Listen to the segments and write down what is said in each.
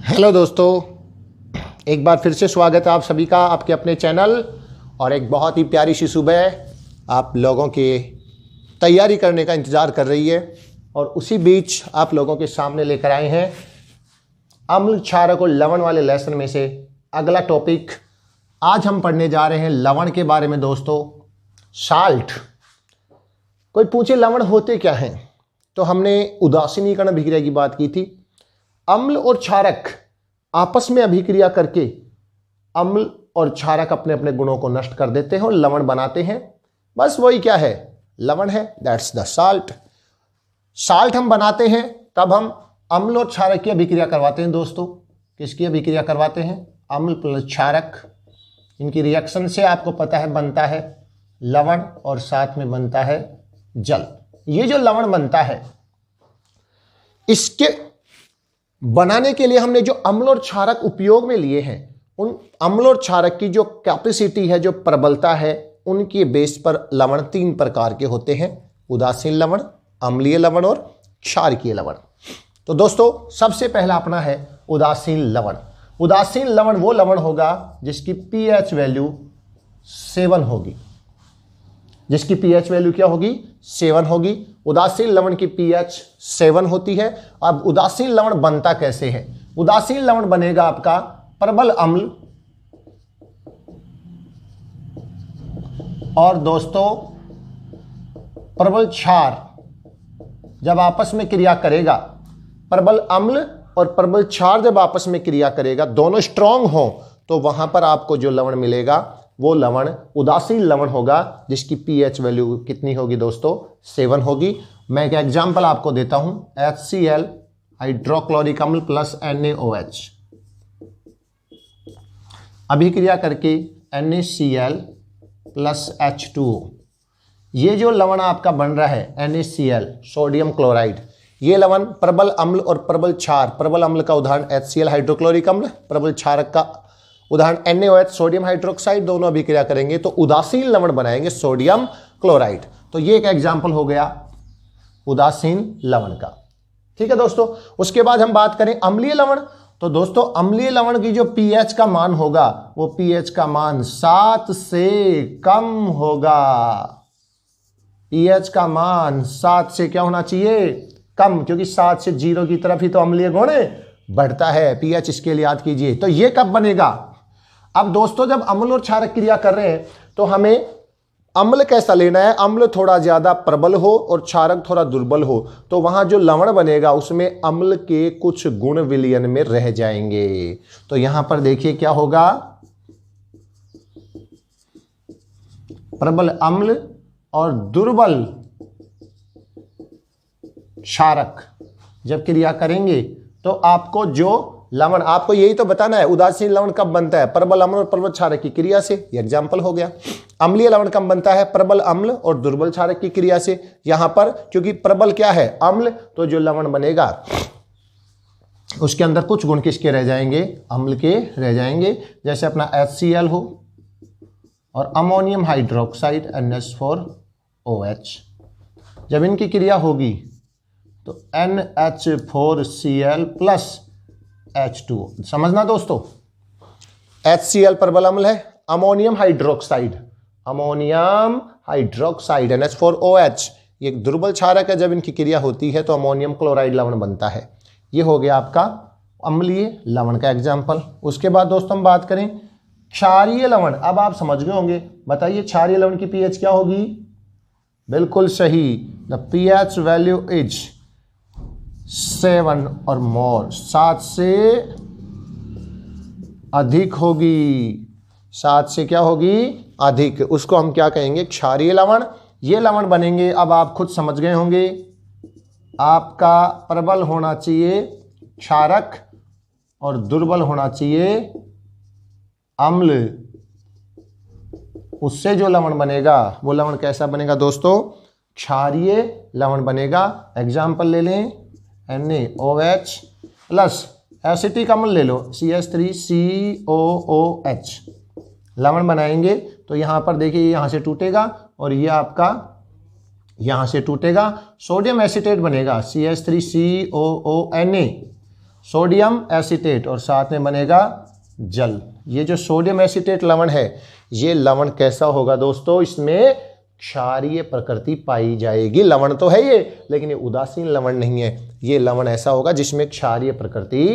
Hello दोस्तों, एक बार फिर से स्वागत है आप सभी का आपके अपने चैनल। और एक बहुत ही प्यारी सी सुबह आप लोगों के तैयारी करने का इंतज़ार कर रही है और उसी बीच आप लोगों के सामने लेकर आए हैं अम्ल, क्षारक और लवण वाले लेसन में से अगला टॉपिक। आज हम पढ़ने जा रहे हैं लवण के बारे में दोस्तों, साल्ट। कोई पूछे लवण होते क्या हैं, तो हमने उदासीनीकरण अभिक्रिया की बात की थी। अम्ल और क्षारक आपस में अभिक्रिया करके अम्ल और क्षारक अपने अपने गुणों को नष्ट कर देते हैं और लवण बनाते हैं। बस वही क्या है, लवण है। That's the salt. साल्ट हम बनाते हैं तब हम अम्ल और क्षारक की अभिक्रिया करवाते हैं दोस्तों। किसकी अभिक्रिया करवाते हैं? अम्ल प्लस क्षारक। इनकी रिएक्शन से आपको पता है बनता है लवण और साथ में बनता है जल। ये जो लवण बनता है, इसके बनाने के लिए हमने जो अम्ल और क्षारक उपयोग में लिए हैं, उन अम्ल और क्षारक की जो कैपेसिटी है, जो प्रबलता है, उनके बेस पर लवण तीन प्रकार के होते हैं: उदासीन लवण, अम्लीय लवण और क्षारकीय लवण। तो दोस्तों सबसे पहला अपना है उदासीन लवण। उदासीन लवण वो लवण होगा जिसकी पीएच वैल्यू 7 होगी। जिसकी पीएच वैल्यू क्या होगी? 7 होगी। उदासीन लवण की पीएच 7 होती है। अब उदासीन लवण बनता कैसे है? उदासीन लवण बनेगा आपका प्रबल अम्ल और दोस्तों प्रबल क्षार जब आपस में क्रिया करेगा, प्रबल अम्ल और प्रबल क्षार जब आपस में क्रिया करेगा, दोनों स्ट्रांग हो, तो वहां पर आपको जो लवण मिलेगा वो लवण उदासीन लवण होगा, जिसकी पीएच वैल्यू कितनी होगी दोस्तों? 7 होगी। मैं एक एग्जांपल आपको देता हूं, HCl हाइड्रोक्लोरिक अम्ल प्लस NaOH अभिक्रिया करके NaCl प्लस H2O। ये जो लवण आपका बन रहा है NaCl सोडियम क्लोराइड, ये लवण प्रबल अम्ल और प्रबल क्षार, प्रबल अम्ल का उदाहरण HCl हाइड्रोक्लोरिक अम्ल, प्रबल क्षारक का उदाहरण NaOH सोडियम हाइड्रोक्साइड, दोनों अभिक्रिया करेंगे तो उदासीन लवण बनाएंगे सोडियम क्लोराइड। तो ये एक एग्जांपल हो गया उदासीन लवण का। ठीक है दोस्तों। उसके बाद हम बात करें अम्लीय लवण। तो दोस्तों अम्लीय लवण की जो पीएच का मान होगा, वो पीएच का मान 7 से कम होगा। पीएच का मान 7 से क्या होना चाहिए? कम, क्योंकि 7 से 0 की तरफ ही तो अम्लीय गुण बढ़ता है। पीएच इसके लिए याद कीजिए। तो ये कब बनेगा? अब दोस्तों जब अम्ल और क्षारक क्रिया कर रहे हैं तो हमें अम्ल कैसा लेना है? अम्ल थोड़ा ज्यादा प्रबल हो और क्षारक थोड़ा दुर्बल हो, तो वहां जो लवण बनेगा उसमें अम्ल के कुछ गुण विलयन में रह जाएंगे। तो यहां पर देखिए क्या होगा, प्रबल अम्ल और दुर्बल क्षारक जब क्रिया करेंगे तो आपको जो लवण, आपको यही तो बताना है उदासीन लवण कब बनता है? प्रबल अम्ल और प्रबल क्षारक की क्रिया से। ये एग्जांपल हो गया। अम्लीय लवण कब बनता है? प्रबल अम्ल और दुर्बल क्षारक की क्रिया से। यहां पर क्योंकि प्रबल क्या है? अम्ल, तो जो लवण बनेगा उसके अंदर कुछ गुण किसके रह जाएंगे? अम्ल के रह जाएंगे। जैसे अपना HCl हो और अमोनियम हाइड्रोक्साइड NH4OH, जब इनकी क्रिया होगी तो NH4Cl प्लस H2O। समझना दोस्तों, HCl प्रबल अम्ल है, अमोनियम हाइड्रोक्साइड NH4OH ये एक दुर्बल क्षारक है। जब इनकी क्रिया होती है तो अमोनियम क्लोराइड लवण बनता है। ये हो गया आपका अम्लीय लवण का एग्जाम्पल। उसके बाद दोस्तों हम बात करें क्षारीय लवण। अब आप समझ गए होंगे, बताइए क्षारीय लवण की पीएच क्या होगी? बिल्कुल सही, द पीएच वैल्यू इज 7 और मोर, 7 से अधिक होगी। 7 से क्या होगी? अधिक। उसको हम क्या कहेंगे? क्षारीय लवण। ये लवण बनेंगे, अब आप खुद समझ गए होंगे, आपका प्रबल होना चाहिए क्षारक और दुर्बल होना चाहिए अम्ल। उससे जो लवण बनेगा वो लवण कैसा बनेगा दोस्तों? क्षारीय लवण बनेगा। एग्जाम्पल ले लें, NaOH प्लस एसिटिक अम्ल ले लो CH3COOH, लवण बनाएंगे तो यहां पर देखिए यहां से टूटेगा और ये आपका यहां से टूटेगा, सोडियम एसीटेट बनेगा CH3COONA, सोडियम एसीटेट और साथ में बनेगा जल। ये जो सोडियम एसीटेट लवण है, ये लवण कैसा होगा दोस्तों, इसमें क्षारीय प्रकृति पाई जाएगी। लवण तो है ये, लेकिन ये उदासीन लवण नहीं है। ये लवण ऐसा होगा जिसमें क्षारीय प्रकृति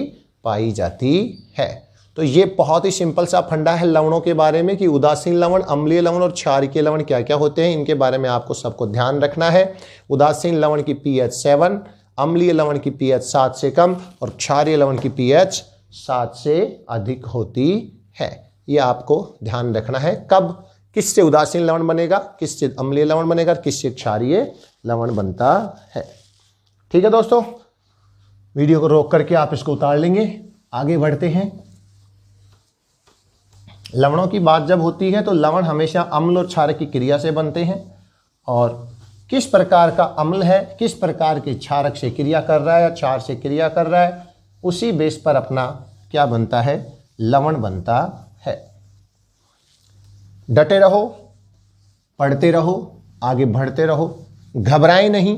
पाई जाती है। तो ये बहुत ही सिंपल सा फंडा है लवणों के बारे में कि उदासीन लवण, अम्लीय लवण और क्षारीय लवण क्या क्या होते हैं। इनके बारे में आपको सबको ध्यान रखना है। उदासीन लवण की pH 7, अम्लीय लवण की pH 7 से कम और क्षारीय लवण की pH 7 से अधिक होती है। ये आपको ध्यान रखना है। कब किससे उदासीन लवण बनेगा, किससे अम्लीय लवण बनेगा, किससे क्षारीय लवण बनता है। ठीक है दोस्तों, वीडियो को रोक करके आप इसको उतार लेंगे। आगे बढ़ते हैं। लवणों की बात जब होती है तो लवण हमेशा अम्ल और क्षारक की क्रिया से बनते हैं, और किस प्रकार का अम्ल है, किस प्रकार के क्षारक से क्रिया कर रहा है या क्षार से क्रिया कर रहा है, उसी बेस पर अपना क्या बनता है, लवण बनता है। डटे रहो, पढ़ते रहो, आगे बढ़ते रहो, घबराएं नहीं,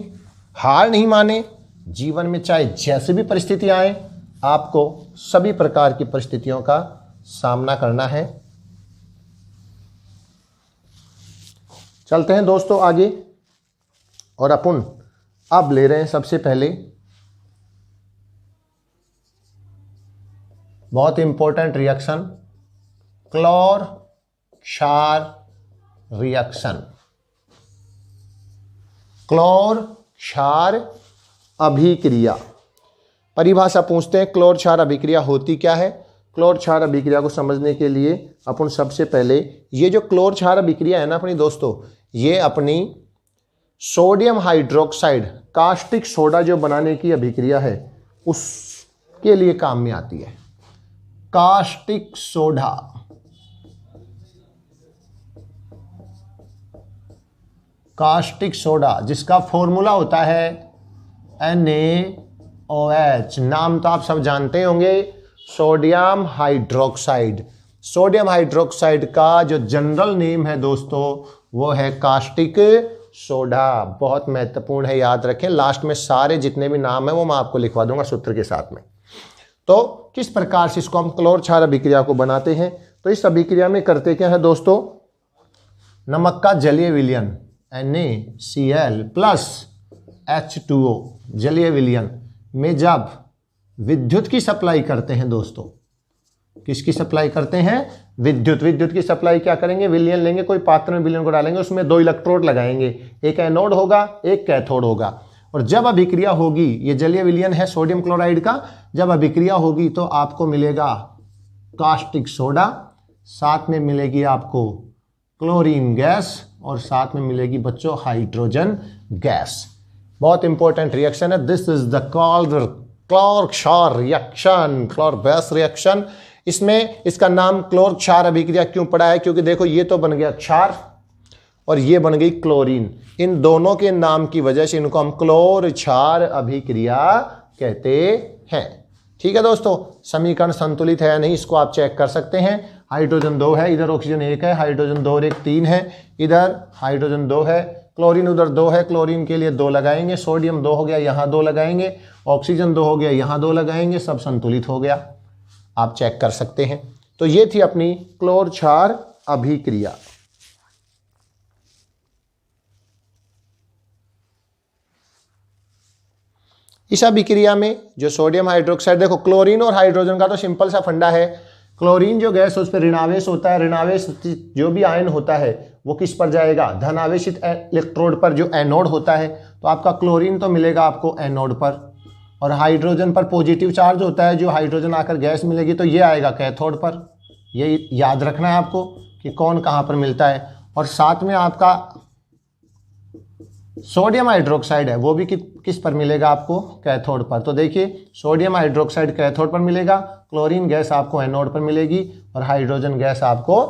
हार नहीं माने। जीवन में चाहे जैसे भी परिस्थिति आए, आपको सभी प्रकार की परिस्थितियों का सामना करना है। चलते हैं दोस्तों आगे, और अपन अब ले रहे हैं सबसे पहले बहुत इंपॉर्टेंट रिएक्शन, क्लोर क्षार रिएक्शन। क्लोर क्षार अभिक्रिया। परिभाषा पूछते हैं, क्लोर क्षार अभिक्रिया होती क्या है। क्लोर क्षार अभिक्रिया को समझने के लिए अपन सबसे पहले ये जो क्लोर क्षार अभिक्रिया है ना अपनी दोस्तों, ये अपनी सोडियम हाइड्रोक्साइड कास्टिक सोडा जो बनाने की अभिक्रिया है उसके लिए काम में आती है। कास्टिक सोडा, कास्टिक सोडा जिसका फॉर्मूला होता है NaOH। नाम तो आप सब जानते होंगे, सोडियम हाइड्रोक्साइड। सोडियम हाइड्रोक्साइड का जो जनरल नेम है दोस्तों वो है कास्टिक सोडा। बहुत महत्वपूर्ण है, याद रखें। लास्ट में सारे जितने भी नाम है वो मैं आपको लिखवा दूंगा सूत्र के साथ में। तो किस प्रकार से इसको हम क्लोर क्षार अभिक्रिया को बनाते हैं, तो इस अभिक्रिया में करते क्या है दोस्तों, नमक का जलीय विलयन NaCl प्लस H2O जलीय विलयन में जब विद्युत की सप्लाई करते हैं दोस्तों, किसकी सप्लाई करते हैं, विद्युत की सप्लाई क्या करेंगे, विलयन लेंगे, कोई पात्र में विलयन को डालेंगे, उसमें 2 इलेक्ट्रोड लगाएंगे, एक एनोड होगा एक कैथोड होगा, और जब अभिक्रिया होगी, ये जलीय विलयन है सोडियम क्लोराइड का, जब अभिक्रिया होगी तो आपको मिलेगा कास्टिक सोडा, साथ में मिलेगी आपको क्लोरीन गैस और साथ में मिलेगी बच्चों हाइड्रोजन गैस। बहुत इंपॉर्टेंट रिएक्शन है। दिस इज द क्लोर क्षार रिएक्शन, क्लोर बेस रिएक्शन। इसमें इसका नाम क्लोर क्षार अभिक्रिया क्यों पड़ा है, क्योंकि देखो ये तो बन गया क्षार और ये बन गई क्लोरीन। इन दोनों के नाम की वजह से इनको हम क्लोर क्षार अभिक्रिया कहते हैं। ठीक है दोस्तों, समीकरण संतुलित है या नहीं इसको आप चेक कर सकते हैं। हाइड्रोजन 2 है, इधर ऑक्सीजन 1 है, हाइड्रोजन 2 और 1 3 है, इधर हाइड्रोजन 2 है, क्लोरीन उधर 2 है, क्लोरीन के लिए 2 लगाएंगे, सोडियम 2 हो गया, यहाँ 2 लगाएंगे, ऑक्सीजन 2 हो गया, यहाँ 2 लगाएंगे, सब संतुलित हो गया। आप चेक कर सकते हैं। तो ये थी अपनी क्लोर क्षार अभिक्रिया। इस अभिक्रिया में जो सोडियम हाइड्रोक्साइड, देखो क्लोरीन और हाइड्रोजन का तो सिंपल सा फंडा है। क्लोरीन जो गैस उस पर ऋणावेश होता है, ऋणावेश जो भी आयन होता है वो किस पर जाएगा, धनावेशित इलेक्ट्रोड पर जो एनोड होता है। तो आपका क्लोरीन तो मिलेगा आपको एनोड पर, और हाइड्रोजन पर पॉजिटिव चार्ज होता है, जो हाइड्रोजन आकर गैस मिलेगी तो ये आएगा कैथोड पर। ये याद रखना है आपको कि कौन कहाँ पर मिलता है। और साथ में आपका सोडियम हाइड्रोक्साइड है, वो भी किस पर मिलेगा आपको, कैथोड पर। तो देखिए सोडियम हाइड्रोक्साइड कैथोड पर मिलेगा, क्लोरीन गैस आपको एनोड पर मिलेगी, और हाइड्रोजन गैस आपको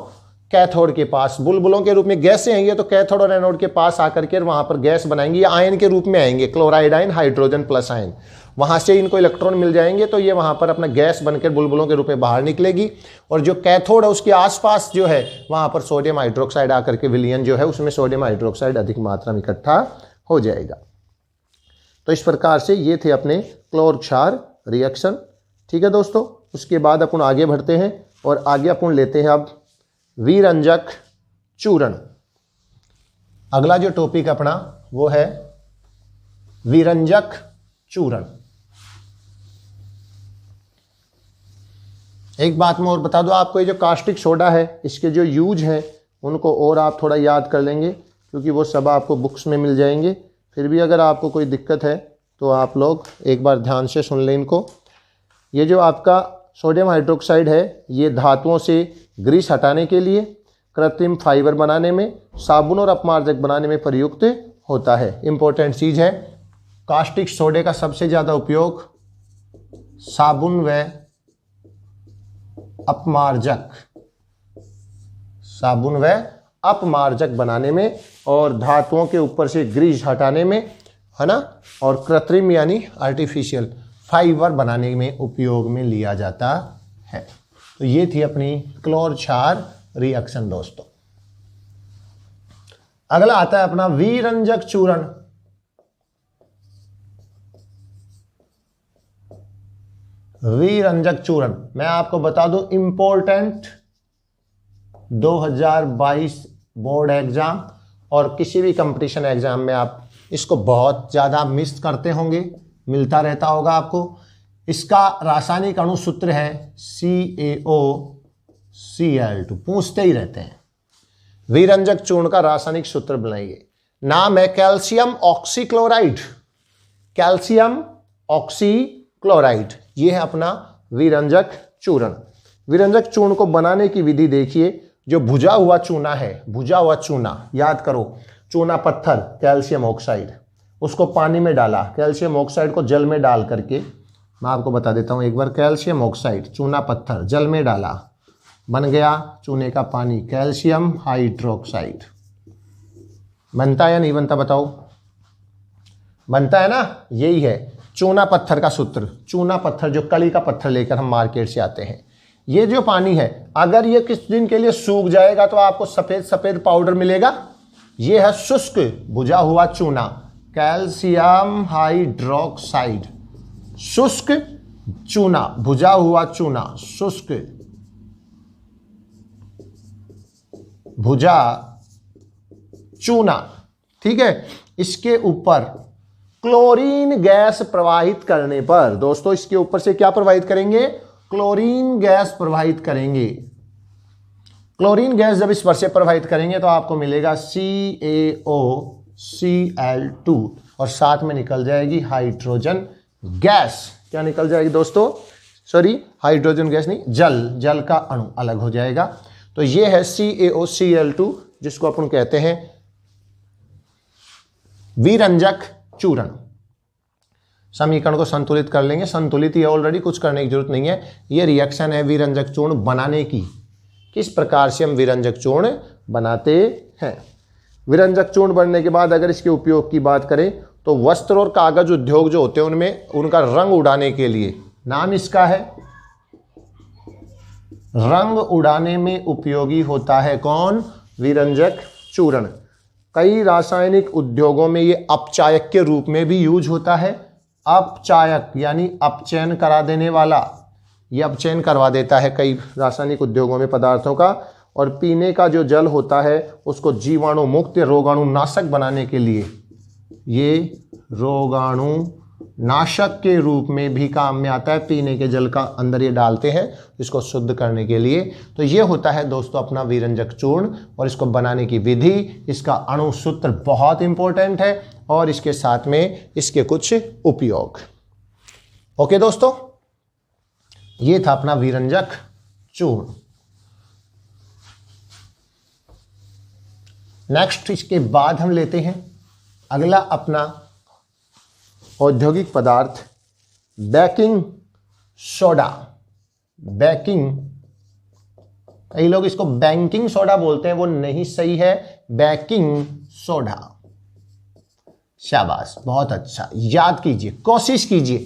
कैथोड के पास। बुलबुलों के रूप में गैसें हैं ये, तो कैथोड और एनोड के पास आकर के वहां पर गैस बनाएंगी, या आयन के रूप में आएंगे, chloride ion, hydrogen plus ion, वहां से इनको इलेक्ट्रॉन मिल जाएंगे, तो ये वहां पर अपना गैस बनकर बुलबुलों के रूप में बाहर निकलेगी। और जो कैथोड है उसके आसपास जो है वहां पर सोडियम हाइड्रोक्साइड आकर के विलयन जो है उसमें सोडियम हाइड्रोक्साइड अधिक मात्रा में इकट्ठा हो जाएगा। तो इस प्रकार से ये थे अपने क्लोर क्षार रिएक्शन। ठीक है दोस्तों, उसके बाद अपन आगे बढ़ते हैं और आगे अपन लेते हैं अब विरंजक चूर्ण। अगला जो टॉपिक अपना वो है विरंजक चूर्ण। एक बात मैं और बता दूं आपको, ये जो कास्टिक सोडा है इसके जो यूज हैं उनको और आप थोड़ा याद कर लेंगे, क्योंकि वो सब आपको बुक्स में मिल जाएंगे। फिर भी अगर आपको कोई दिक्कत है तो आप लोग एक बार ध्यान से सुन लें इनको। ये जो आपका सोडियम हाइड्रोक्साइड है, ये धातुओं से ग्रीस हटाने के लिए, कृत्रिम फाइबर बनाने में, साबुन और अपमार्जक बनाने में प्रयुक्त होता है। इंपॉर्टेंट चीज़ है, कास्टिक सोडे का सबसे ज़्यादा उपयोग साबुन व अपमार्जक, साबुन व अपमार्जक बनाने में और धातुओं के ऊपर से ग्रीस हटाने में, है ना, और कृत्रिम यानी आर्टिफिशियल फाइबर बनाने में उपयोग में लिया जाता है। तो ये थी अपनी क्लोर क्षार रिएक्शन दोस्तों। अगला आता है अपना विरंजक चूर्ण। विरंजक चूर्ण मैं आपको बता दूं, इंपॉर्टेंट 2022 बोर्ड एग्जाम और किसी भी कंपटीशन एग्जाम में आप इसको बहुत ज़्यादा मिस करते होंगे, मिलता रहता होगा आपको। इसका रासायनिक अणुसूत्र है CaOCl2, पूछते ही रहते हैं। विरंजक चूर्ण का रासायनिक सूत्र बनाइए। नाम है कैल्शियम ऑक्सीक्लोराइड, कैल्शियम ऑक्सीक्लोराइड, ये है अपना विरंजक चूर्ण। विरंजक चूर्ण को बनाने की विधि देखिए। जो भुजा हुआ चूना है, भुजा हुआ चूना याद करो, चूना पत्थर कैल्शियम ऑक्साइड, उसको पानी में डाला, कैल्शियम ऑक्साइड को जल में डाल करके, मैं आपको बता देता हूं एक बार, कैल्शियम ऑक्साइड चूना पत्थर जल में डाला, बन गया चूने का पानी कैल्शियम हाइड्रोक्साइड। बनता है या नहीं बनता बताओ? बनता है ना, यही है चूना पत्थर का सूत्र। चूना पत्थर जो कली का पत्थर लेकर हम मार्केट से आते हैं, ये जो पानी है अगर ये किस दिन के लिए सूख जाएगा तो आपको सफेद सफेद पाउडर मिलेगा। ये है शुष्क भुजा हुआ चूना कैल्शियम हाइड्रोक्साइड, शुष्क चूना, भुजा हुआ चूना, शुष्क भुजा चूना, ठीक है। इसके ऊपर क्लोरीन गैस प्रवाहित करने पर, दोस्तों इसके ऊपर से क्या प्रवाहित करेंगे? क्लोरीन गैस प्रवाहित करेंगे। क्लोरीन गैस जब इस पर से प्रवाहित करेंगे तो आपको मिलेगा CaOCl2 और साथ में निकल जाएगी हाइड्रोजन गैस। क्या निकल जाएगी दोस्तों? सॉरी, हाइड्रोजन गैस नहीं, जल, जल का अणु अलग हो जाएगा। तो ये है CaOCl2 जिसको अपन कहते हैं विरंजक चूर्ण। समीकरण को संतुलित कर लेंगे, संतुलित ही ऑलरेडी, कुछ करने की जरूरत नहीं है। ये रिएक्शन है विरंजक चूर्ण बनाने की। किस प्रकार से हम विरंजक चूर्ण बनाते हैं? विरंजक चूर्ण बनने के बाद अगर इसके उपयोग की बात करें तो वस्त्र और कागज उद्योग जो होते हैं उनमें उनका रंग उड़ाने के लिए, नाम इसका है, रंग उड़ाने में उपयोगी होता है कौन? विरंजक चूर्ण। कई रासायनिक उद्योगों में ये अपचायक के रूप में भी यूज होता है। अपचायक यानी अपचयन करा देने वाला, ये अपचयन करवा देता है कई रासायनिक उद्योगों में पदार्थों का। और पीने का जो जल होता है उसको जीवाणु मुक्त रोगाणु नाशक बनाने के लिए ये रोगाणु नाशक के रूप में भी काम में आता है। पीने के जल का अंदर ये डालते हैं इसको शुद्ध करने के लिए। तो ये होता है दोस्तों अपना विरंजक चूर्ण और इसको बनाने की विधि, इसका अणुसूत्र बहुत इंपॉर्टेंट है और इसके साथ में इसके कुछ उपयोग। ओके दोस्तों, ये था अपना विरंजक चूर्ण। नेक्स्ट इसके बाद हम लेते हैं अगला अपना औद्योगिक पदार्थ बेकिंग सोडा। बेकिंग, कई लोग इसको बैंकिंग सोडा बोलते हैं, वो नहीं सही है, बेकिंग सोडा। शाबाश, बहुत अच्छा, याद कीजिए, कोशिश कीजिए।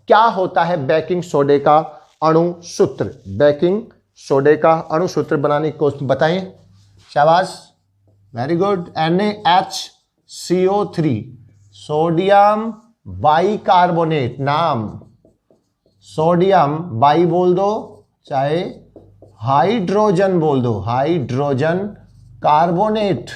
क्या होता है बेकिंग सोडे का अणुसूत्र? बेकिंग सोडे का अणुसूत्र बनाने की कोशिश बताएं। शाबाश, very good. NaHCO3 sodium bicarbonate, नाम सोडियम बाई बोल दो, चाहे हाइड्रोजन बोल दो, हाइड्रोजन कार्बोनेट।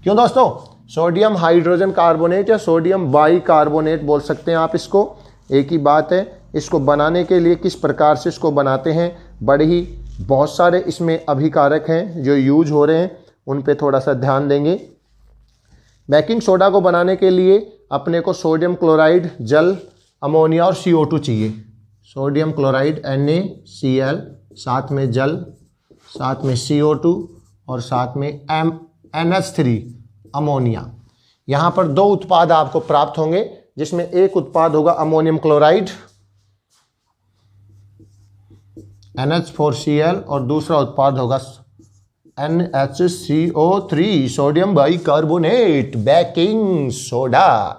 क्यों दोस्तों? सोडियम हाइड्रोजन कार्बोनेट या सोडियम बाई कार्बोनेट बोल सकते हैं आप इसको, एक ही बात है। इसको बनाने के लिए किस प्रकार से इसको बनाते हैं, बड़े ही बहुत सारे इसमें अभिकारक हैं जो यूज हो रहे हैं, उन पे थोड़ा सा ध्यान देंगे। बेकिंग सोडा को बनाने के लिए अपने को सोडियम क्लोराइड, जल, अमोनिया और CO2 चाहिए। सोडियम क्लोराइड NaCl, साथ में जल, साथ में CO2 और साथ में NH3 अमोनिया। यहाँ पर दो उत्पाद आपको प्राप्त होंगे, जिसमें एक उत्पाद होगा अमोनियम क्लोराइड NH4Cl और दूसरा उत्पाद होगा NHCO3 sodium by carbonate, baking soda.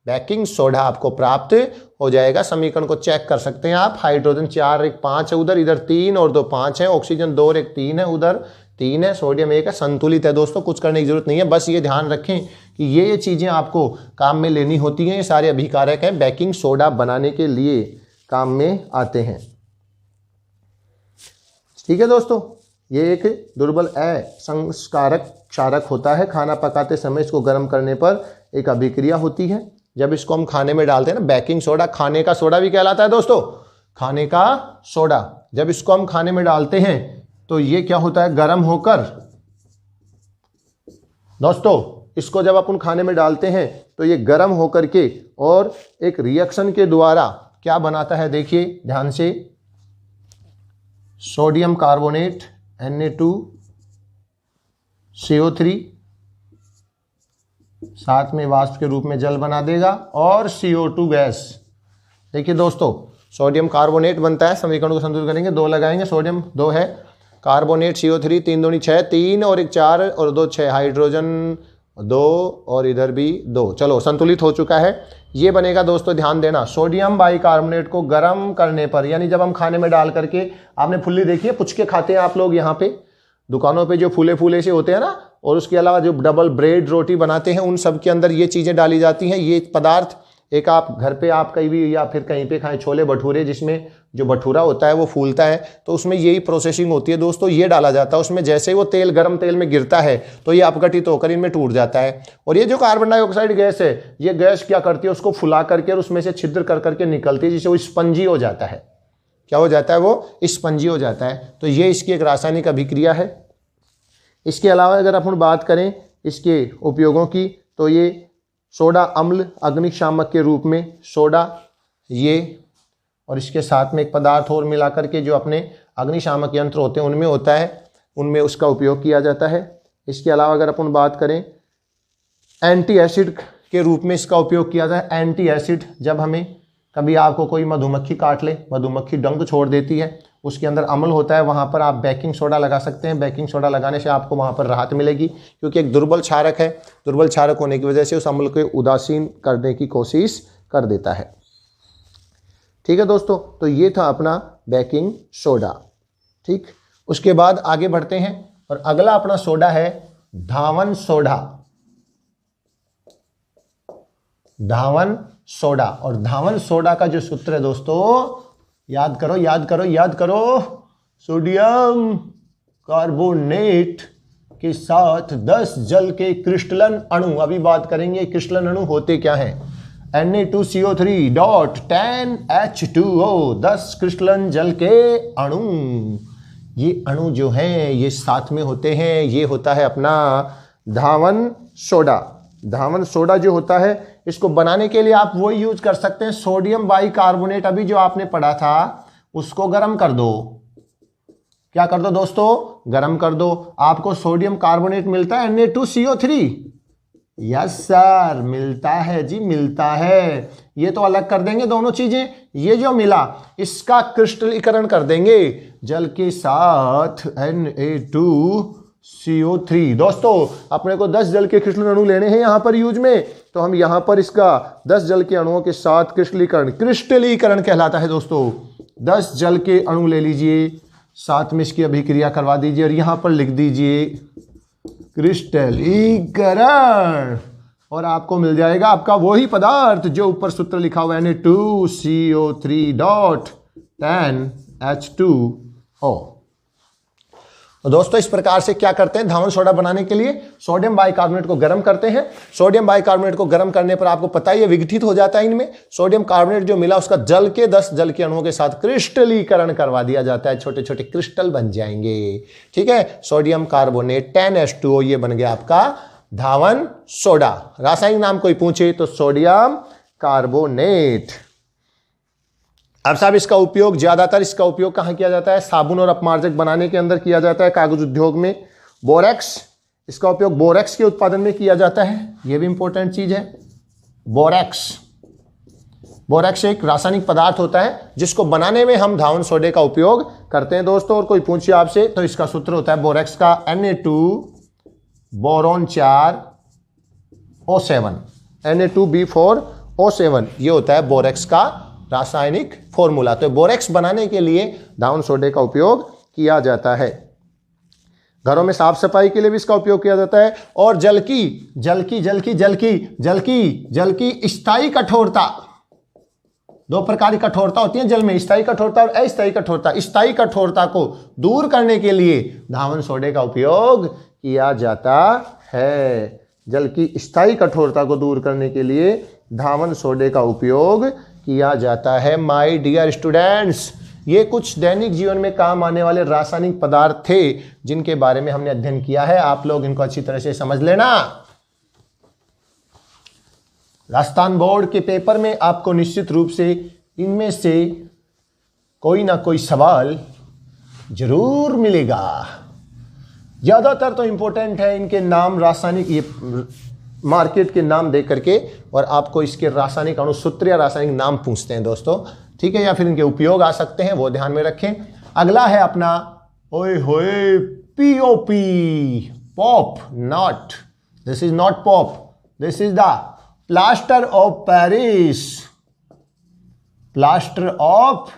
Baking soda आपको प्राप्त हो जाएगा। समीकरण को चेक कर सकते हैं आप। हाइड्रोजन 4 1 5 है उधर, इधर 3 और 2 5 है। ऑक्सीजन 2 और 1 3 है, उधर 3 है। सोडियम 1 है, संतुलित है दोस्तों, कुछ करने की जरूरत नहीं है। बस ये ध्यान रखें कि ये चीज़ें आपको काम में लेनी होती हैं। ये सारे अभिकारक हैं, बेकिंग सोडा बनाने के लिए काम में आते हैं। ठीक है दोस्तों, ये एक दुर्बल असंस्कारक क्षारक होता है। खाना पकाते समय इसको गर्म करने पर एक अभिक्रिया होती है। जब इसको हम खाने में डालते हैं ना, बेकिंग सोडा खाने का सोडा भी कहलाता है दोस्तों, खाने का सोडा। जब इसको हम खाने में डालते हैं तो ये क्या होता है, गर्म होकर दोस्तों, इसको जब अपन खाने में डालते हैं तो ये गर्म होकर के और एक रिएक्शन के द्वारा क्या बनाता है, देखिए ध्यान से। सोडियम कार्बोनेट Na2CO3 साथ में वाष्प के रूप में जल बना देगा और CO2 गैस। देखिए दोस्तों, सोडियम कार्बोनेट बनता है, समीकरण को संतुलित करेंगे, 2 लगाएंगे, सोडियम 2 है, कार्बोनेट CO3 3 दूनी 6, 3 और 1 4 और 2 6, हाइड्रोजन 2 और इधर भी 2। चलो संतुलित हो चुका है। ये बनेगा दोस्तों, ध्यान देना, सोडियम बाइकार्बोनेट को गर्म करने पर, यानी जब हम खाने में डाल करके, आपने फुल्ली देखी है, पुचके खाते हैं आप लोग यहाँ पे दुकानों पे, जो फूले फूले से होते हैं ना, और उसके अलावा जो डबल ब्रेड रोटी बनाते हैं, उन सब के अंदर ये चीज़ें डाली जाती हैं। ये पदार्थ एक आप घर पे आप कहीं भी या फिर कहीं पे खाएं, छोले भटूरे, जिसमें जो भटूरा होता है वो फूलता है, तो उसमें यही प्रोसेसिंग होती है दोस्तों। ये डाला जाता है उसमें, जैसे ही वो तेल गर्म तेल में गिरता है तो ये अपघटित होकर इनमें टूट जाता है। और ये जो कार्बन डाइऑक्साइड गैस है, ये गैस क्या करती है, उसको फुला करके और उसमें से छिद्र कर करके निकलती है, जिससे वो स्पंजी हो जाता है। क्या हो जाता है, वो स्पंजी हो जाता है। तो ये इसकी एक रासायनिक अभिक्रिया है। इसके अलावा अगर अपन बात करें इसके उपयोगों की, तो ये सोडा अम्ल अग्निशामक के रूप में सोडा, ये और इसके साथ में एक पदार्थ और मिलाकर के जो अपने अग्निशामक यंत्र होते हैं उनमें होता है, उनमें उसका उपयोग किया जाता है। इसके अलावा अगर अपन बात करें, एंटी एसिड के रूप में इसका उपयोग किया जाता है। एंटी एसिड, जब हमें कभी आपको कोई मधुमक्खी काट ले, मधुमक्खी डंक छोड़ देती है, उसके अंदर अम्ल होता है, वहाँ पर आप बेकिंग सोडा लगा सकते हैं। बेकिंग सोडा लगाने से आपको वहाँ पर राहत मिलेगी, क्योंकि एक दुर्बल क्षारक है। दुर्बल क्षारक होने की वजह से उस अम्ल को उदासीन करने की कोशिश कर देता है। ठीक है दोस्तों, तो ये था अपना बेकिंग सोडा। ठीक, उसके बाद आगे बढ़ते हैं और अगला अपना सोडा है धावन सोडा। धावन सोडा, और धावन सोडा का जो सूत्र है दोस्तों, याद करो याद करो याद करो, सोडियम कार्बोनेट के साथ 10 जल के क्रिस्टलन अणु। अभी बात करेंगे क्रिस्टलन अणु होते क्या हैं। Na2CO3.10H2O, 10 क्रिस्टलन जल के अणु। ये अणु जो हैं ये साथ में होते हैं, ये होता है अपना धावन सोडा। धावन सोडा जो होता है, इसको बनाने के लिए आप वो यूज कर सकते हैं, सोडियम बाइकार्बोनेट अभी जो आपने पढ़ा था उसको गर्म कर दो। क्या कर दो दोस्तों, गर्म कर दो। आपको सोडियम कार्बोनेट मिलता है Na2CO3। यस सर, मिलता है जी, मिलता है। ये तो अलग कर देंगे दोनों चीजें। ये जो मिला इसका क्रिस्टलीकरण कर देंगे जल के साथ Na2CO3। दोस्तों अपने को 10 जल के क्रिस्टल अणु लेने हैं यहाँ पर यूज में, तो हम यहाँ पर इसका 10 जल के अणुओं के साथ क्रिस्टलीकरण कहलाता है दोस्तों। 10 जल के अणु ले लीजिए, साथ में इसकी अभिक्रिया करवा दीजिए और यहाँ पर लिख दीजिए क्रिस्टलीकरण। और आपको मिल जाएगा आपका वही पदार्थ जो ऊपर सूत्र लिखा हुआ है Na2CO3 डॉट 10H2O। तो दोस्तों इस प्रकार से क्या करते हैं, धावन सोडा बनाने के लिए सोडियम बाइकार्बोनेट को गर्म करते हैं। सोडियम बाइकार्बोनेट को गर्म करने पर आपको पता ही है विघटित हो जाता है इनमें। सोडियम कार्बोनेट जो मिला उसका जल के 10 जल के अणुओं के साथ क्रिस्टलीकरण करवा दिया जाता है, छोटे छोटे क्रिस्टल बन जाएंगे। ठीक है, सोडियम कार्बोनेट 10H2O ये बन गया आपका धावन सोडा। रासायनिक नाम कोई पूछे तो सोडियम कार्बोनेट। अब साहब इसका उपयोग ज्यादातर इसका उपयोग कहां किया जाता है, साबुन और अपमार्जक बनाने के अंदर किया जाता है, कागज उद्योग में। बोरेक्स, इसका उपयोग बोरेक्स के उत्पादन में किया जाता है, यह भी इंपॉर्टेंट चीज है। बोरेक्स, बोरेक्स एक रासायनिक पदार्थ होता है जिसको बनाने में हम धावन सोडे का उपयोग करते हैं दोस्तों। और कोई पूछे आपसे तो इसका सूत्र होता है बोरेक्स का Na2 बोरोन 4 O7, Na2B4O7, ये होता है बोरेक्स का रासायनिक फॉर्मूला। तो बोरेक्स बनाने के लिए धावन सोडे का उपयोग किया जाता है। घरों में साफ सफाई के लिए भी इसका उपयोग किया जाता है। और जल की स्थायी कठोरता, दो प्रकार की कठोरता होती है जल में, स्थायी कठोरता और अस्थायी कठोरता। स्थायी कठोरता को दूर करने के लिए धावन सोडे का उपयोग किया जाता है। जल की स्थायी कठोरता को दूर करने के लिए धावन सोडे का उपयोग किया जाता है। माय डियर स्टूडेंट्स, ये कुछ दैनिक जीवन में काम आने वाले रासायनिक पदार्थ थे जिनके बारे में हमने अध्ययन किया है। आप लोग इनको अच्छी तरह से समझ लेना। राजस्थान बोर्ड के पेपर में आपको निश्चित रूप से इनमें से कोई ना कोई सवाल जरूर मिलेगा। ज्यादातर तो इंपॉर्टेंट है इनके नाम, रासायनिक ये मार्केट के नाम दे करके, और आपको इसके रासायनिक अणुसूत्र या रासायनिक नाम पूछते हैं दोस्तों। ठीक है, या फिर इनके उपयोग आ सकते हैं, वो ध्यान में रखें। अगला है अपना ओए होए POP, pop, not, this is not pop, this is the plaster of Paris. Plaster of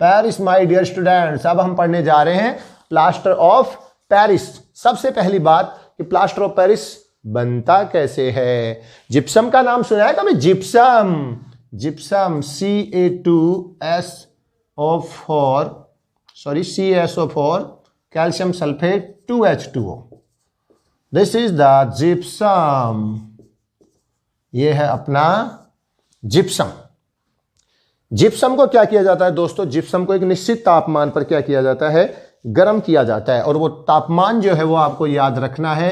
Paris my dear students. अब हम पढ़ने जा रहे हैं प्लास्टर ऑफ पेरिस। सबसे पहली बात कि प्लास्टर ऑफ पेरिस बनता कैसे है। जिप्सम का नाम सुना है कभी? Gypsum, gypsum CaSO4 calcium sulphate 2H2O, this is the gypsum. ये है अपना जिप्सम। जिप्सम को क्या किया जाता है दोस्तों, जिप्सम को एक निश्चित तापमान पर क्या किया जाता है, गर्म किया जाता है। और वो तापमान जो है वो आपको याद रखना है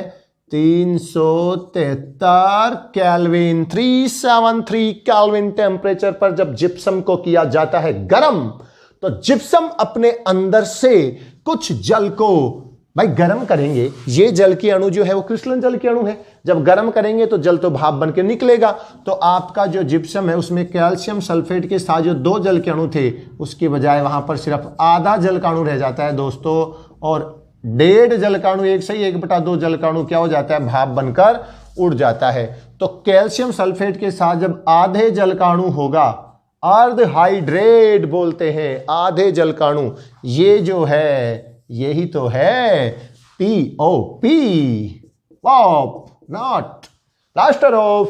373 केल्विन, 373 केल्विन टेम्परेचर पर जब जिप्सम को किया जाता है गर्म, तो जिप्सम अपने अंदर से कुछ जल को भाई गर्म करेंगे। ये जल के अणु जो है वो क्रिस्टलन जल के अणु है, जब गर्म करेंगे तो जल तो भाप बन के निकलेगा। तो आपका जो जिप्सम है उसमें कैल्शियम सल्फेट के साथ जो 2 जल के अणु थे उसके बजाय वहां पर सिर्फ आधा जल का अणु रह जाता है दोस्तों, और 1.5 जल का अणु, 1/2 जल का अणु क्या हो जाता है, भाप बनकर उड़ जाता है। तो कैल्शियम सल्फेट के साथ जब आधे जल का अणु होगा, अर्ध हाइड्रेट बोलते हैं, आधे जल का अणु, ये जो है यही तो है POP, pop, not, plaster of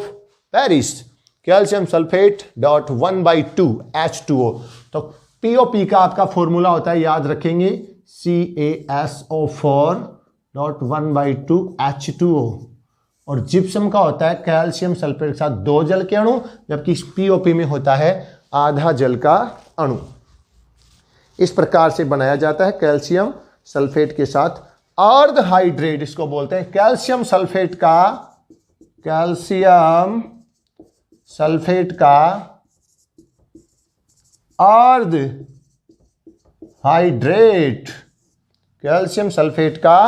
Paris, calcium sulphate dot 1/2 H2O। तो POP का आपका फॉर्मूला होता है, याद रखेंगे, CaSO4 डॉट 1/2 H2O। और जिप्सम का होता है कैल्शियम सल्फेट के साथ 2 जल के अणु, जबकि POP में होता है आधा जल का अणु। इस प्रकार से बनाया जाता है कैल्शियम सल्फेट के साथ अर्ध हाइड्रेट, इसको बोलते हैं कैल्शियम सल्फेट का अर्ध हाइड्रेट। कैल्शियम सल्फेट का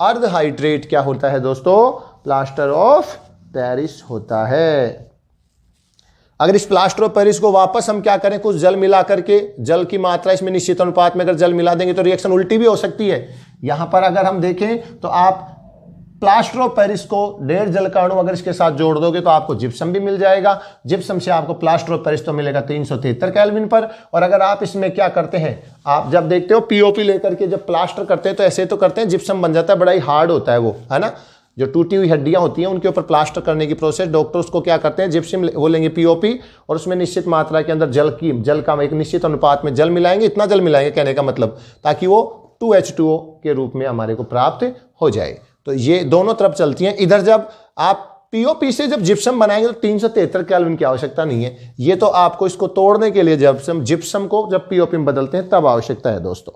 अर्ध हाइड्रेट क्या होता है दोस्तों, प्लास्टर ऑफ पेरिस होता है। अगर इस प्लास्टर ऑफ पेरिस को वापस हम क्या करें, कुछ जल मिला करके, जल की मात्रा इसमें निश्चित अनुपात में अगर जल मिला देंगे तो रिएक्शन उल्टी भी हो सकती है। यहां पर अगर हम देखें तो आप प्लास्टर ऑफ पेरिस को 1.5 जल का अणु अगर इसके साथ जोड़ दोगे तो आपको जिप्सम भी मिल जाएगा। जिप्सम से आपको प्लास्टर ऑफ पेरिस तो मिलेगा 373 केल्विन पर। और अगर आप इसमें क्या करते हैं, आप जब देखते हो POP लेकर के जब प्लास्टर करते हैं तो ऐसे तो करते हैं, जिप्सम बन जाता है, बड़ा ही हार्ड होता है वो, है ना। जो टूटी हुई हड्डियां होती हैं उनके ऊपर प्लास्टर करने की प्रोसेस, डॉक्टर उसको क्या करते हैं, जिप्सम वो लेंगे पीओपी, और उसमें निश्चित मात्रा के अंदर जल का एक निश्चित अनुपात में जल मिलाएंगे, इतना जल मिलाएंगे कहने का मतलब, ताकि वो 2H2O के रूप में हमारे को प्राप्त हो जाए। तो ये दोनों तरफ चलती हैं। इधर जब आप पीओपी से जब जिप्सम बनाएंगे तो 373 केल्विन की आवश्यकता नहीं है, ये तो आपको इसको तोड़ने के लिए जिप्सम को जब पीओपी में बदलते हैं तब आवश्यकता है दोस्तों।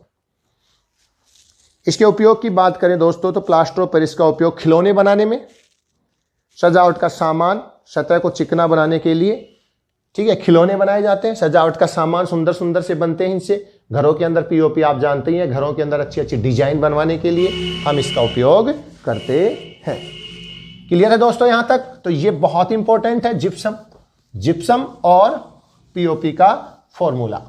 इसके उपयोग की बात करें दोस्तों तो प्लास्टर ऑफ पेरिस का उपयोग खिलौने बनाने में, सजावट का सामान, सतह को चिकना बनाने के लिए, ठीक है, खिलौने बनाए जाते हैं, सजावट का सामान सुंदर सुंदर से बनते हैं इनसे। घरों के अंदर पीओपी आप जानते ही हैं, घरों के अंदर अच्छी अच्छी डिजाइन बनवाने के लिए हम इसका उपयोग करते हैं। क्लियर है दोस्तों यहां तक? तो ये बहुत इंपॉर्टेंट है जिप्सम और पीओपी का फॉर्मूला।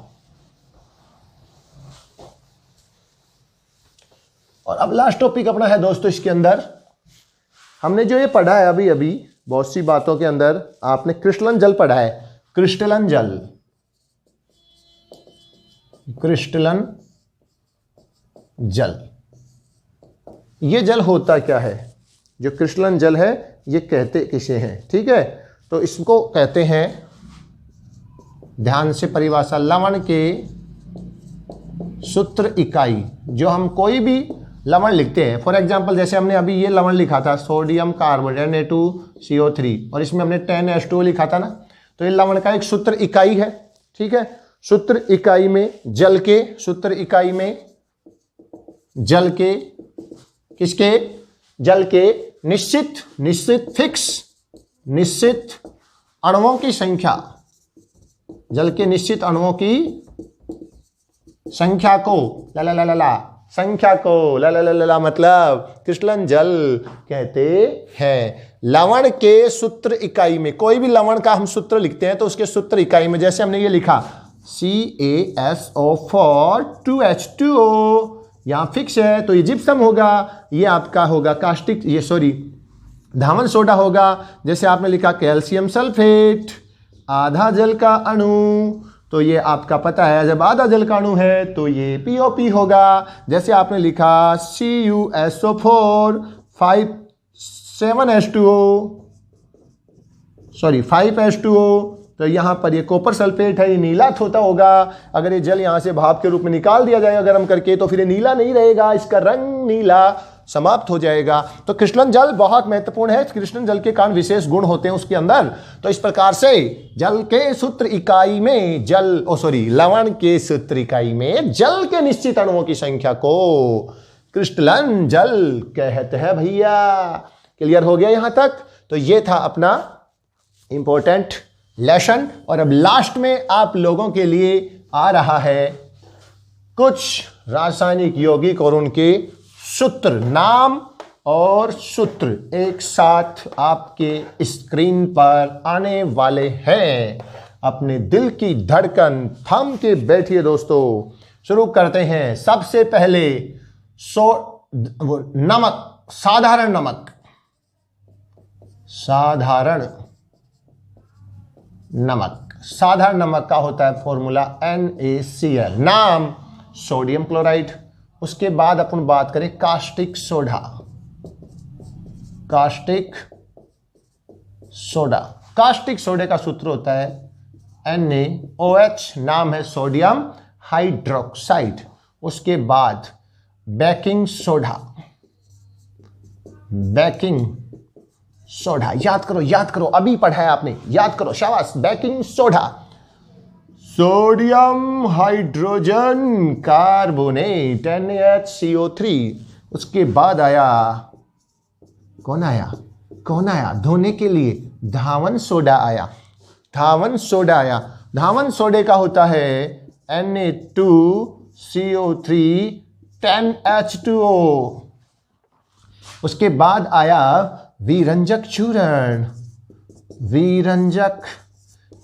और अब लास्ट टॉपिक अपना है दोस्तों, इसके अंदर हमने जो ये पढ़ा है अभी अभी बहुत सी बातों के अंदर आपने क्रिस्टलन जल पढ़ा है, क्रिस्टलन जल। ये जल होता क्या है? जो क्रिस्टलन जल है ये कहते किसे हैं, ठीक है? तो इसको कहते हैं, ध्यान से परिभाषा, लवण के सूत्र इकाई। जो हम कोई भी लवण लिखते हैं, फॉर एग्जांपल जैसे हमने अभी ये लवण लिखा था सोडियम कार्बोनेट Na2CO3 और इसमें हमने 10H2O लिखा था ना, तो ये लवण का एक सूत्र इकाई है, ठीक है? सूत्र इकाई में जल के, सूत्र इकाई में जल के, किसके? जल के निश्चित अणुओं की संख्या, जल के निश्चित अणुओं की संख्या को मतलब क्रिस्टलन जल कहते हैं। लवण के सूत्र इकाई में, कोई भी लवण का हम सूत्र लिखते हैं तो उसके सूत्र इकाई में, जैसे हमने ये लिखा CaSO4 2H2O, यहां फिक्स है तो ये जिप्सम होगा, ये आपका होगा कास्टिक, ये सॉरी धावन सोडा होगा। जैसे आपने लिखा कैल्शियम सल्फेट, आधा जल का अणु, तो ये आपका पता है जब आधा जल का अणु है तो ये पीओपी होगा। जैसे आपने लिखा CuSO4 5H2O, तो यहाँ पर ये कॉपर सल्फेट है, ये नीला होता होगा। अगर ये जल यहाँ से भाप के रूप में निकाल दिया जाएगा गर्म करके तो फिर ये नीला नहीं रहेगा, इसका रंग नीला समाप्त हो जाएगा। तो क्रिस्टलन जल बहुत महत्वपूर्ण है। क्रिस्टलन जल के कारण विशेष गुण होते हैं उसके अंदर। तो इस प्रकार से जल के सूत्र इकाई में लवण के सूत्र इकाई में जल के निश्चित अणुओं की संख्या को क्रिस्टलन जल कहते हैं भैया। क्लियर हो गया यहां तक? तो ये था अपना इंपॉर्टेंट लेसन। और अब लास्ट में आप लोगों के लिए आ रहा है कुछ रासायनिक यौगिक और उनके सूत्र, नाम और सूत्र एक साथ आपके स्क्रीन पर आने वाले हैं। अपने दिल की धड़कन थम के बैठिए दोस्तों, शुरू करते हैं। सबसे पहले नमक, साधारण नमक, साधारण नमक का होता है फॉर्मूला NaCl, नाम सोडियम क्लोराइड। उसके बाद अपन बात करें कास्टिक सोडा, कास्टिक सोडे का सूत्र होता है NaOH, नाम है सोडियम हाइड्रोक्साइड। उसके बाद बेकिंग सोडा, याद करो, अभी पढ़ा है आपने, याद करो, शाबाश। Baking soda, sodium hydrogen carbonate NaCO3। उसके बाद आया कौन आया धोने के लिए? धावन सोडा आया। धावन सोडे का होता है Na2CO3 10H2O। उसके बाद आया विरंजक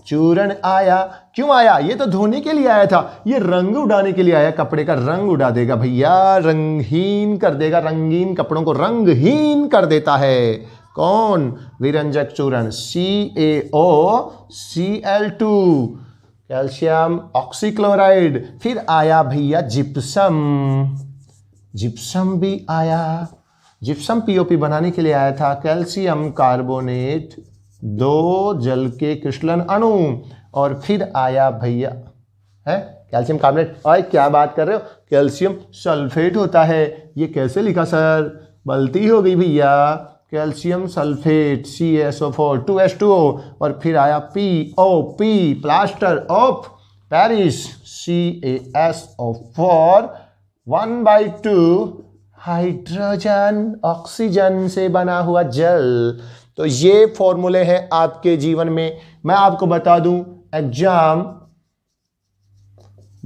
चूर्ण आया। क्यों आया? ये तो धोने के लिए आया था, ये रंग उड़ाने के लिए आया। कपड़े का रंग उड़ा देगा भैया, रंगहीन कर देगा, रंगीन कपड़ों को रंगहीन कर देता है। कौन? विरंजक चूर्ण CaOCl2, कैल्शियम ऑक्सीक्लोराइड। फिर आया भैया जिप्सम भी आया। जिप्सम पीओपी बनाने के लिए आया था कैल्शियम कार्बोनेट 2 जल के क्रिस्टलन अणु, और फिर आया भैया है कैल्शियम कार्बोनेट। और क्या बात कर रहे हो, कैल्शियम सल्फेट होता है। ये कैसे लिखा सर, गलती हो गई भैया, कैल्शियम सल्फेट CaSO4 2H2O, और फिर आया POP plaster of Paris CaSO4 1/2 hydrogen oxygen से बना हुआ जल। तो ये फॉर्मूले हैं आपके जीवन में। मैं आपको बता दूं एग्जाम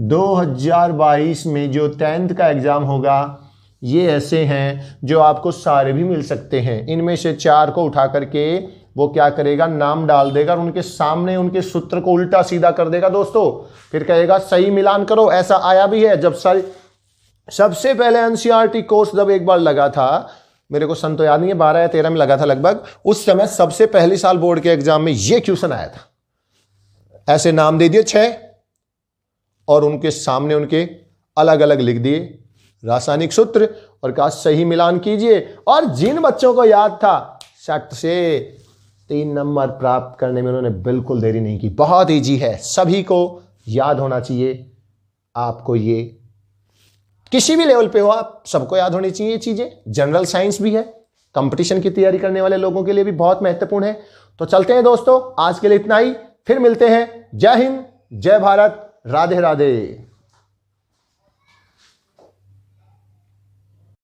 2022 में जो 10th का एग्जाम होगा, ये ऐसे हैं जो आपको सारे भी मिल सकते हैं। इनमें से 4 को उठा करके वो क्या करेगा, नाम डाल देगा और उनके सामने उनके सूत्र को उल्टा सीधा कर देगा दोस्तों, फिर कहेगा सही मिलान करो। ऐसा आया भी है। जब सबसे पहले एनसीईआरटी कोर्स जब एक बार लगा था, मेरे को सन तो याद नहीं है, 12 या 13 में लगा था लगभग, उस समय सबसे पहली साल बोर्ड के एग्जाम में ये क्वेश्चन आया था। ऐसे नाम दे दिए 6 और उनके सामने उनके अलग अलग लिख दिए रासायनिक सूत्र और कहा सही मिलान कीजिए। और जिन बच्चों को याद था सट से 3 नंबर प्राप्त करने में उन्होंने बिल्कुल देरी नहीं की। बहुत ईजी है, सभी को याद होना चाहिए। आपको ये किसी भी लेवल पे हो, आप सबको याद होनी चाहिए ये चीजें। जनरल साइंस भी है, कंपटीशन की तैयारी करने वाले लोगों के लिए भी बहुत महत्वपूर्ण है। तो चलते हैं दोस्तों, आज के लिए इतना ही, फिर मिलते हैं। जय हिंद, जय भारत, राधे राधे।